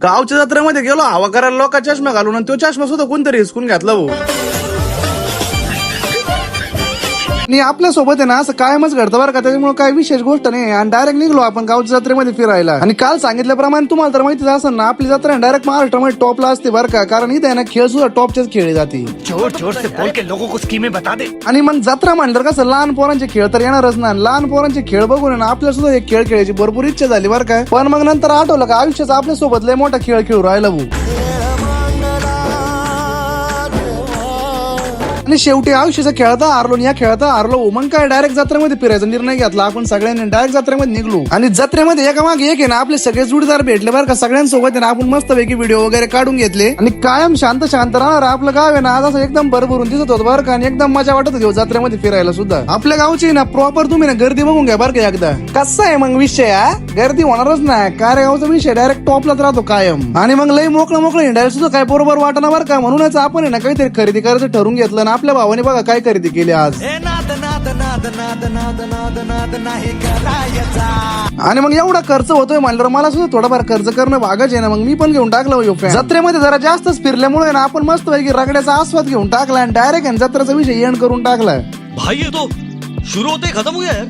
गावच्या जत्रेमध्ये गेलो हवा करायला लोक चष्मा घालून आणि तो चष्मा सुद्धा कोणतरी हिसकून घातला भाऊ. आणि आपल्या सोबत आहे ना असं कायमच घडतं बरं का, त्याच्यामुळे काही विशेष गोष्ट नाही. आणि डायरेक्ट निघलो आपण गावच्या जत्रेमध्ये फिरायला. आणि काल सांगितल्याप्रमाणे तुम्हाला तर माहितीच असेल ना, आपली जत्रा डायरेक्ट महाराष्ट्रामध्ये टॉपला असते बरं का, कारण इथे ना खेळ सुद्धा टॉपचेच खेळले जाते. जोर जोर से बोल के लोगों को स्कीमें बता दे. आणि मग जत्रा म्हणलं कसं लहान पोरांचे खेळ तर येणारच ना. लहान पोरांचे खेळ बघून ना आपल्याला सुद्धा एक खेळ खेळायची भरपूर इच्छा झाली बरं का. पण मग नंतर आठवलं का आयुष्याचा आपल्या सोबत लय मोठा खेळ खेळू राहिला भाऊ. आणि शेवटी आयुष्याचा खेळता हारलो या खेळता हारलो. मग काय डायरेक्ट जत्रेमध्ये फिरायचा निर्णय घेतला आपण सगळ्यांनी. डायरेक्ट जत्रेमध्ये निघलो आणि जत्रेमध्ये एका मागे एक आहे ना आपले सगळे जोडीदार भेटले बरं का. सगळ्यांसोबत आहे ना आपण मस्त पैकी व्हिडिओ वगैरे काढून घेतले. आणि कायम शांत शांत राहणार आपलं गाव आहे ना आज असं एकदम भरभरून दिसत होतं बरं का. आणि एकदम मजा वाटत होती जत्रेमध्ये फिरायला सुद्धा. आपल्या गावची ना प्रॉपर तुम्ही ना गर्दी बघून घ्या बरं का एकदा. कसं आहे मग विषय गर्दी होणारच नाही. कार्यगावचा विषय डायरेक्ट टॉपलाच राहतो कायम. आणि मग लई मोकळं हिंडायला सुद्धा काय बरोबर वाटणार बरं का. म्हणूनच आपण आहे ना काहीतरी खरेदी करायचं ठरवून घेतलं ना. आपल्या भावाने बघा काय खरेदी केली आज. आणि मग एवढा खर्च होतोय म्हणल्यावर मला सुद्धा थोडाफार खर्च करणं भागच आहे ना. मग मी पण घेऊन टाकलं जत्रेमध्ये. जरा जास्तच फिरल्यामुळे ना आपण मस्त पैकी रगड्याचा आस्वाद घेऊन टाकला आणि डायरेक्ट जत्रेचा विषय एंड करून टाकला. भाई ये तो शुरू होते ही खत्म हो गया यार.